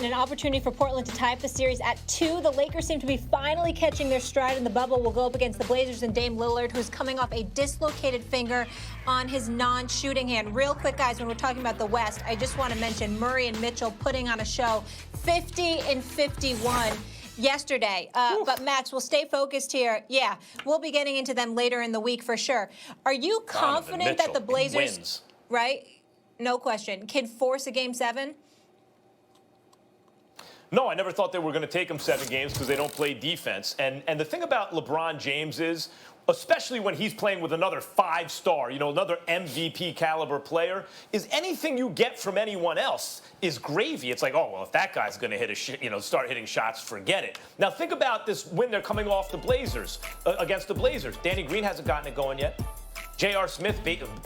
and an opportunity for Portland to tie up the series at 2. The Lakers seem to be finally catching their stride in the bubble. Will go up against the Blazers and Dame Lillard, who's coming off a dislocated finger on his non-shooting hand. Real quick, guys, when we're talking about the West, I just want to mention Murray and Mitchell putting on a show, 50 and 51. Yesterday. But Max, we'll stay focused here. Yeah, we'll be getting into them later in the week for sure. Are you confident that the Blazers, right? No question, can force a Game 7? No, I never thought they were going to take them 7 games because they don't play defense. And the thing about LeBron James is, especially when he's playing with another 5-star, another MVP caliber player, is anything you get from anyone else is gravy. It's like, oh, well, if that guy's going to hit start hitting shots, forget it. Now think about this win they're coming off the Blazers, against the Blazers. Danny Green hasn't gotten it going yet. J.R. Smith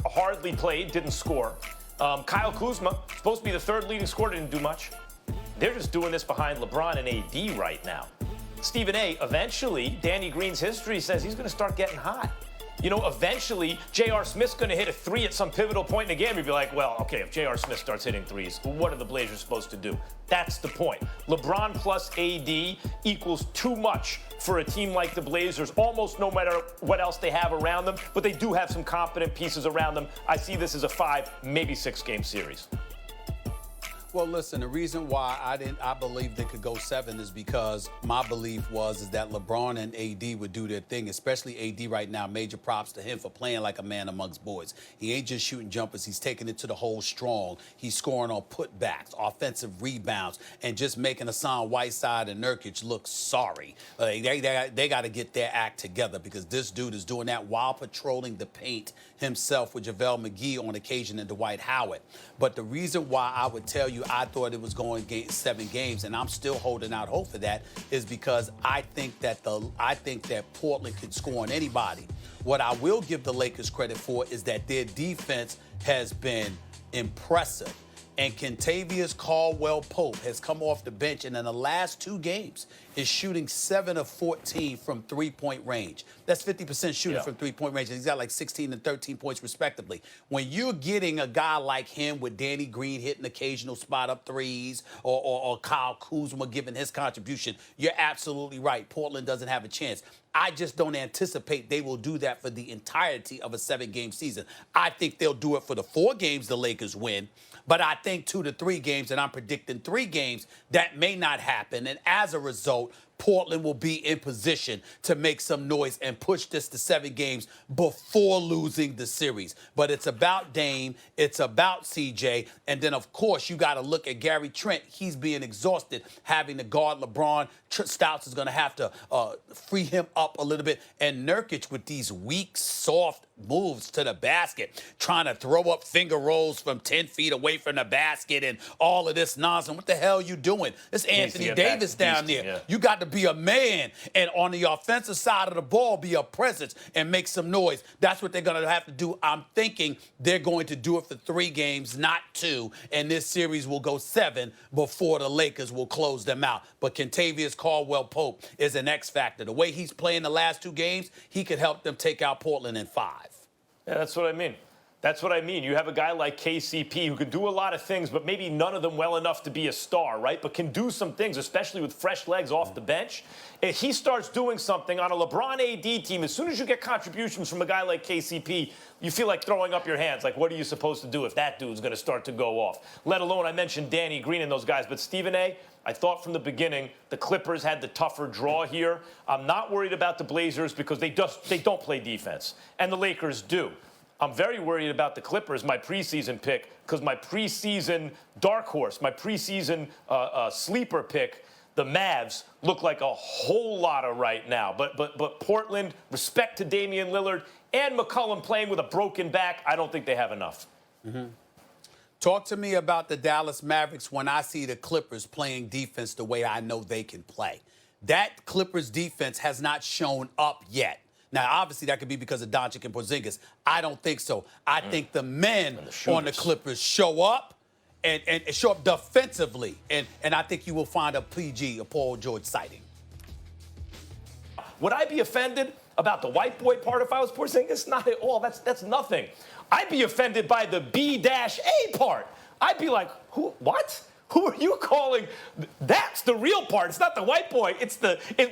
hardly played, didn't score. Kyle Kuzma, supposed to be the 3rd leading scorer, didn't do much. They're just doing this behind LeBron and AD right now. Stephen A., eventually, Danny Green's history says he's going to start getting hot. Eventually, J.R. Smith's going to hit a 3 at some pivotal point in the game. You'd be like, well, okay, if J.R. Smith starts hitting 3s, what are the Blazers supposed to do? That's the point. LeBron plus AD equals too much for a team like the Blazers, almost no matter what else they have around them, but they do have some competent pieces around them. I see this as a 5, maybe 6-game series. Well, listen, the reason why I believe they could go 7 is because my belief is that LeBron and AD would do their thing, especially AD right now. Major props to him for playing like a man amongst boys. He ain't just shooting jumpers. He's taking it to the hole strong. He's scoring on putbacks, offensive rebounds, and just making Hassan Whiteside and Nurkic look sorry. They got to get their act together because this dude is doing that while patrolling the paint himself with JaVale McGee on occasion and Dwight Howard. But the reason why I would tell you I thought it was going 7 games, and I'm still holding out hope for that, is because I think that Portland could score on anybody. What I will give the Lakers credit for is that their defense has been impressive. And Kentavious Caldwell-Pope has come off the bench, and in the last 2 games is shooting 7 of 14 from three-point range. That's 50% shooting from three-point range. And he's got like 16 and 13 points respectively. When you're getting a guy like him with Danny Green hitting occasional spot-up threes or Kyle Kuzma giving his contribution, you're absolutely right. Portland doesn't have a chance. I just don't anticipate they will do that for the entirety of a 7-game season. I think they'll do it for the 4 games the Lakers win. But I think 2 to 3 games, and I'm predicting 3 games, that may not happen. And as a result, Portland will be in position to make some noise and push this to 7 games before losing the series. But it's about Dame, it's about CJ, and then, of course, you got to look at Gary Trent. He's being exhausted having to guard LeBron. Stouts is going to have to free him up a little bit. And Nurkic with these weak, soft moves to the basket, trying to throw up finger rolls from 10 feet away from the basket and all of this nonsense. What the hell are you doing? It's Anthony Davis down there. Yeah. You got to be a man, and on the offensive side of the ball, be a presence and make some noise. That's what they're going to have to do. I'm thinking they're going to do it for 3 games, not 2, and this series will go 7 before the Lakers will close them out. But Kentavious Caldwell-Pope is an X factor. The way he's playing the last 2 games, he could help them take out Portland in 5. Yeah, that's what I mean. That's what I mean. You have a guy like KCP who can do a lot of things, but maybe none of them well enough to be a star, right? But can do some things, especially with fresh legs off the bench. If he starts doing something on a LeBron-AD team, as soon as you get contributions from a guy like KCP, you feel like throwing up your hands. Like, what are you supposed to do if that dude's going to start to go off? Let alone, I mentioned Danny Green and those guys, but Stephen A., I thought from the beginning the Clippers had the tougher draw here. I'm not worried about the Blazers because they don't play defense, and the Lakers do. I'm very worried about the Clippers, my preseason pick, because my preseason dark horse, my preseason sleeper pick, the Mavs, look like a whole lot of right now. But Portland, respect to Damian Lillard and McCollum playing with a broken back, I don't think they have enough. Mm-hmm. Talk to me about the Dallas Mavericks when I see the Clippers playing defense the way I know they can play. That Clippers defense has not shown up yet. Now, obviously, that could be because of Doncic and Porzingis. I don't think so. I think the men on the Clippers show up and show up defensively. And I think you will find a PG, a Paul George sighting. Would I be offended about the white boy part if I was Porzingis? Not at all. That's nothing. I'd be offended by the B-A part. I'd be like, who? What? Who are you calling? That's the real part. It's not the white boy. It's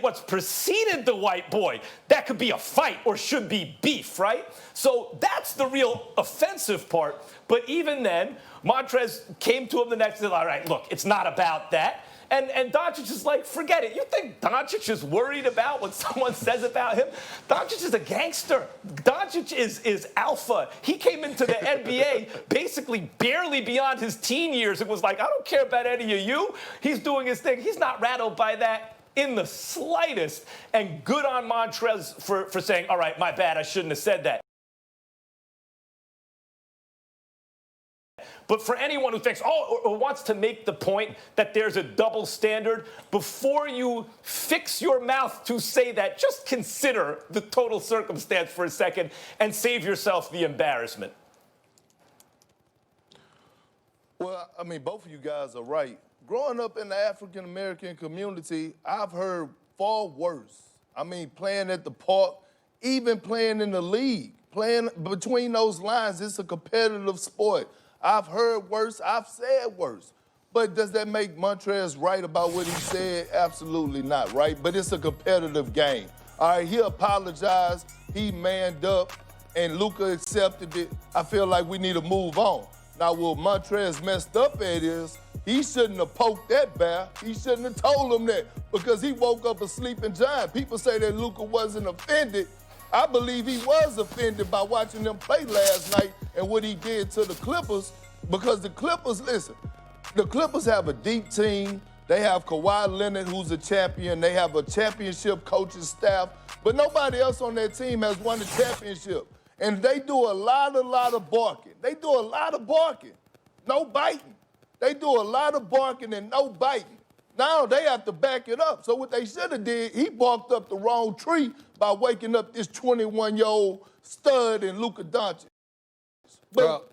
what's preceded the white boy. That could be a fight or should be beef, right? So that's the real offensive part. But even then, Montrez came to him the next day. All right, look, it's not about that. And Doncic is like, forget it. You think Doncic is worried about what someone says about him? Doncic is a gangster. Doncic is alpha. He came into the NBA basically barely beyond his teen years. It was like, I don't care about any of you. He's doing his thing. He's not rattled by that in the slightest. And good on Montrez for saying, all right, my bad, I shouldn't have said that. But for anyone who thinks, or wants to make the point that there's a double standard, before you fix your mouth to say that, just consider the total circumstance for a second and save yourself the embarrassment. Well, I mean, both of you guys are right. Growing up in the African-American community, I've heard far worse. I mean, playing at the park, even playing in the league, playing between those lines, it's a competitive sport. I've heard worse, I've said worse. But does that make Montrez right about what he said? Absolutely not, right? But it's a competitive game. All right, he apologized, he manned up, and Luka accepted it. I feel like we need to move on. Now, what Montrez messed up at is, he shouldn't have poked that bear. He shouldn't have told him that because he woke up a sleeping giant. People say that Luka wasn't offended. I believe he was offended by watching them play last night and what he did to the Clippers, because the Clippers, listen, the Clippers have a deep team. They have Kawhi Leonard, who's a champion. They have a championship coaching staff, but nobody else on that team has won a championship. And they do a lot of barking. They do a lot of barking, no biting. They do a lot of barking and no biting. Now they have to back it up. So what they should have did, he barked up the wrong tree by waking up this 21-year-old stud in Luka Doncic. But,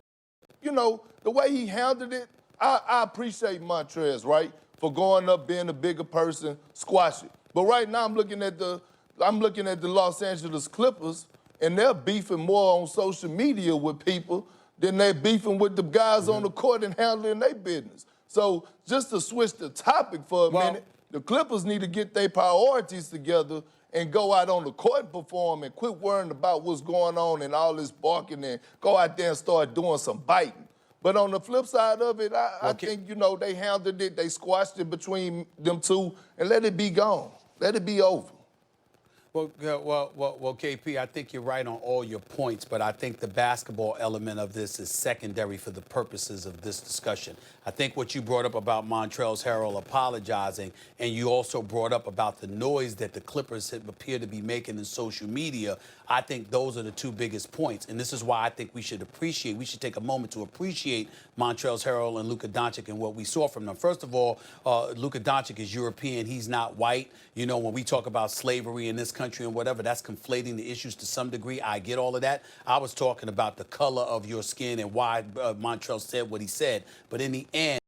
you know, the way he handled it, I appreciate Montrez, right, for going up, being a bigger person, squash it. But right now I'm looking at the Los Angeles Clippers, and they're beefing more on social media with people than they're beefing with the guys on the court and handling their business. So just to switch the topic for a minute, the Clippers need to get their priorities together and go out on the court and perform and quit worrying about what's going on and all this barking and go out there and start doing some biting. But on the flip side of it, I think, you know, they handled it, they squashed it between them two, and let it be gone. Let it be over. Well, KP, I think you're right on all your points, but I think the basketball element of this is secondary for the purposes of this discussion. I think what you brought up about Montrezl Harrell apologizing, and you also brought up about the noise that the Clippers appear to be making in social media, I think those are the two biggest points. And this is why I think we should take a moment to appreciate Montrezl Harrell and Luka Doncic and what we saw from them. First of all, Luka Doncic is European. He's not white. You know, when we talk about slavery in this country and whatever, that's conflating the issues to some degree. I get all of that. I was talking about the color of your skin and why Montrezl said what he said. But in the end,